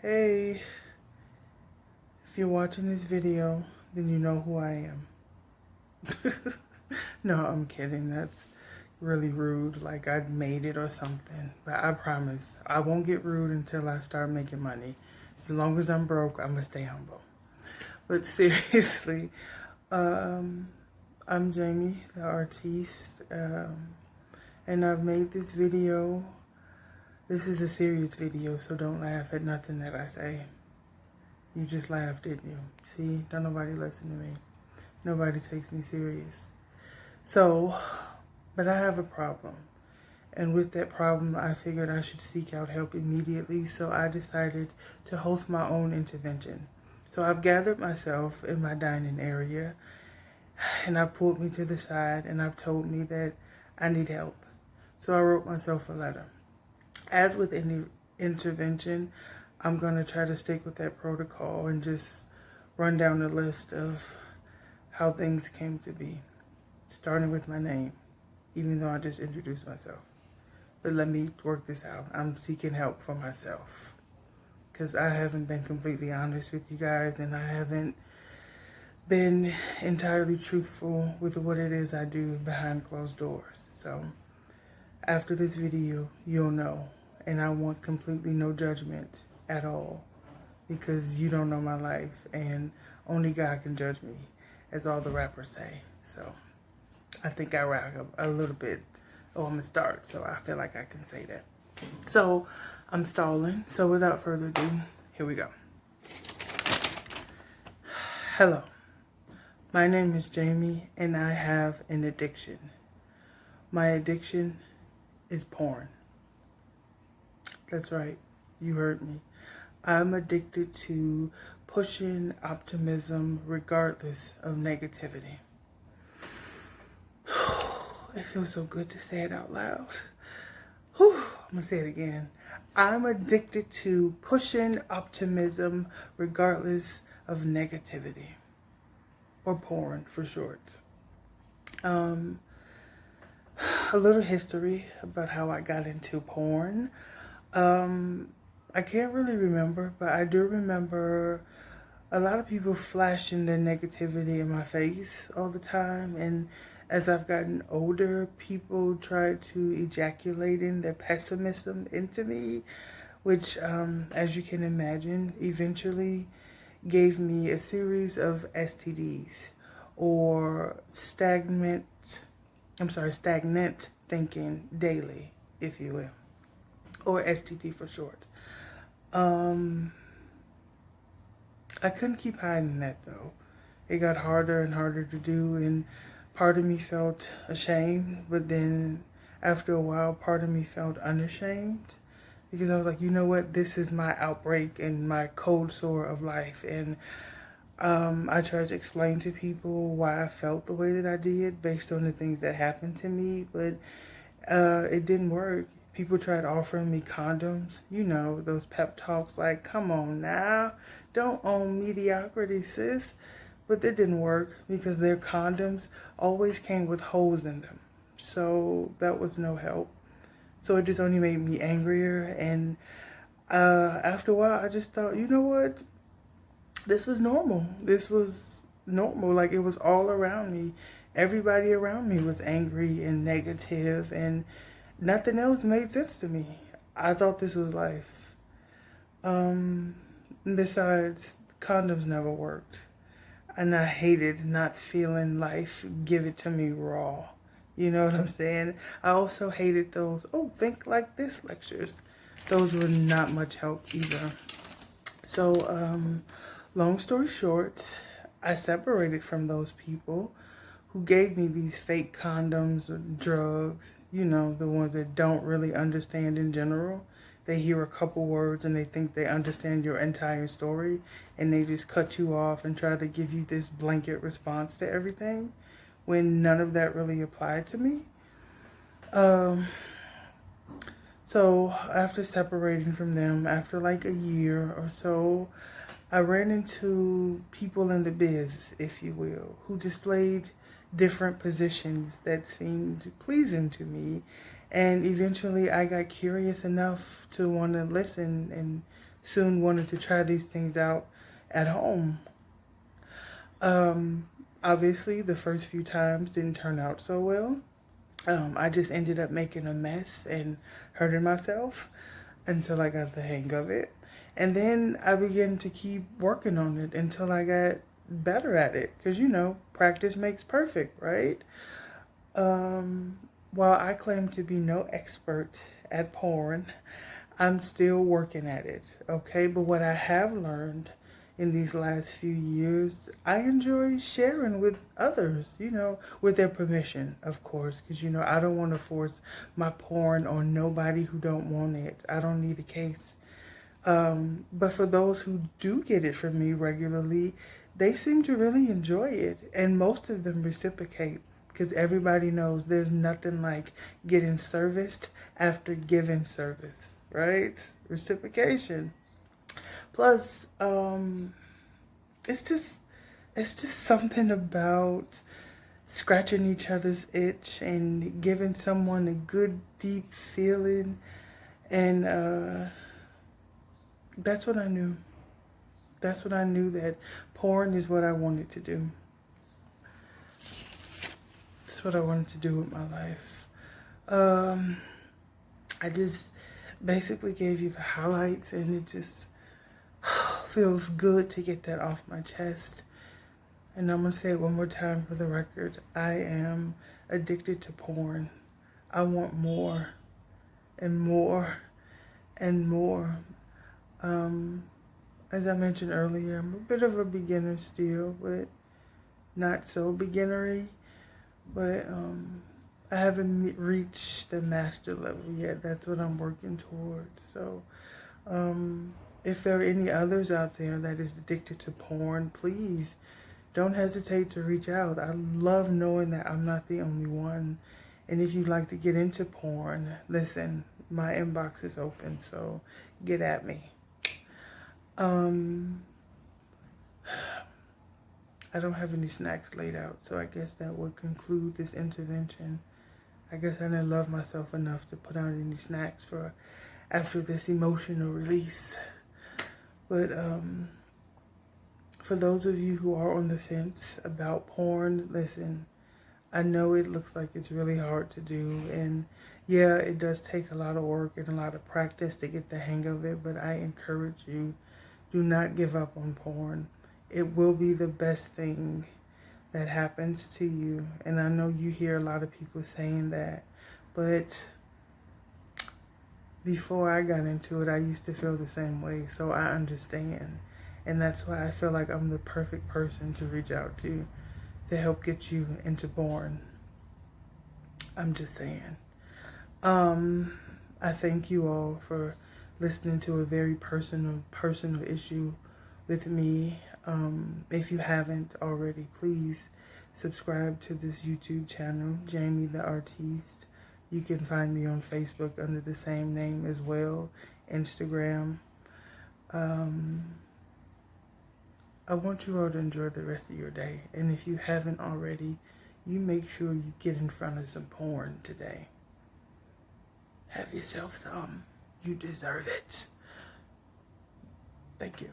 Hey, if you're watching this video, then you know who I am. No, I'm kidding. That's really rude. Like I made it or something. But I promise, I won't get rude until I start making money. As long as I'm broke, I'm gonna stay humble. But seriously, um, I'm Jamie, the artiste, and I've made this video. This is a serious video, so don't laugh at nothing that I say. You just laughed, didn't you? See, don't nobody listen to me. Nobody takes me serious. So, but I have a problem. And with that problem, I figured I should seek out help immediately. So I decided to host my own intervention. So I've gathered myself in my dining area and I've pulled me to the side and I've told me that I need help. So I wrote myself a letter. As with any intervention, I'm going to try to stick with that protocol and just run down the list of how things came to be, starting with my name, even though I just introduced myself. But let me work this out. I'm seeking help for myself because I haven't been completely honest with you guys and I haven't been entirely truthful with what it is I do behind closed doors. So after this video, you'll know. And I want completely no judgment at all because you don't know my life and only God can judge me, as all the rappers say. So I think I rap a little bit. Oh, I'm gonna start, so I feel like I can say that. So I'm stalling. So without further ado, here we go. Hello, my name is Jamie and I have an addiction. My addiction is porn. That's right, you heard me. I'm addicted to pushing optimism regardless of negativity. It feels so good to say it out loud. Whew, I'm gonna say it again. I'm addicted to pushing optimism regardless of negativity. Or porn for short. A little history about how I got into porn. I can't really remember, but I do remember a lot of people flashing their negativity in my face all the time. And as I've gotten older, people try to ejaculate in their pessimism into me, which, as you can imagine, eventually gave me a series of STDs or stagnant thinking daily, if you will, or STD for short. I couldn't keep hiding that though. It got harder and harder to do, and part of me felt ashamed, but then after a while, part of me felt unashamed because I was like, you know what, this is my outbreak and my cold sore of life. And I tried to explain to people why I felt the way that I did based on the things that happened to me, but it didn't work. People tried offering me condoms, you know, those pep talks like, come on now, don't own mediocrity, sis. But that didn't work because their condoms always came with holes in them. So that was no help. So it just only made me angrier. And after a while, I just thought, you know what? This was normal. This was normal. Like it was all around me. Everybody around me was angry and negative, and nothing else made sense to me. I thought this was life. Besides, condoms never worked. And I hated not feeling life give it to me raw. You know what I'm saying? I also hated those, oh, think like this lectures. Those were not much help either. So, long story short, I separated from those people who gave me these fake condoms or drugs, you know, the ones that don't really understand in general. They hear a couple words and they think they understand your entire story and they just cut you off and try to give you this blanket response to everything when none of that really applied to me. So after separating from them, after like a year or so, I ran into people in the biz, if you will, who displayed different positions that seemed pleasing to me. And eventually I got curious enough to want to listen and soon wanted to try these things out at home. Obviously, the first few times didn't turn out so well. I just ended up making a mess and hurting myself until I got the hang of it. And then I began to keep working on it until I got better at it. Because, practice makes perfect, right? While I claim to be no expert at porn, I'm still working at it, okay? But what I have learned in these last few years, I enjoy sharing with others, with their permission, of course, because, I don't want to force my porn on nobody who don't want it. I don't need a case. But for those who do get it from me regularly, they seem to really enjoy it, and most of them reciprocate. Because everybody knows there's nothing like getting serviced after giving service, right? Reciprocation. Plus, it's just something about scratching each other's itch and giving someone a good deep feeling, and that's what I knew. That's what I knew, that porn is what I wanted to do. That's what I wanted to do with my life. I just basically gave you the highlights, and it just feels good to get that off my chest. And I'm going to say it one more time for the record. I am addicted to porn. I want more and more and more. As I mentioned earlier, I'm a bit of a beginner still, but not so beginnery. But I haven't reached the master level yet. That's what I'm working towards. So if there are any others out there that is addicted to porn, please don't hesitate to reach out. I love knowing that I'm not the only one. And if you'd like to get into porn, listen, my inbox is open, so get at me. I don't have any snacks laid out, so I guess that would conclude this intervention. I guess I didn't love myself enough to put out any snacks for after this emotional release. But for those of you who are on the fence about porn, listen, I know it looks like it's really hard to do, and yeah, it does take a lot of work and a lot of practice to get the hang of it, but I encourage you, do not give up on porn. It will be the best thing that happens to you. And I know you hear a lot of people saying that, but before I got into it, I used to feel the same way, so I understand. And that's why I feel like I'm the perfect person to reach out to help get you into porn. I'm just saying. I thank you all for listening to a very personal issue with me. If you haven't already, please subscribe to this YouTube channel, Jamie the Artiste. You can find me on Facebook under the same name as well, Instagram. I want you all to enjoy the rest of your day. And if you haven't already, you make sure you get in front of some porn today. Have yourself some. You deserve it. Thank you.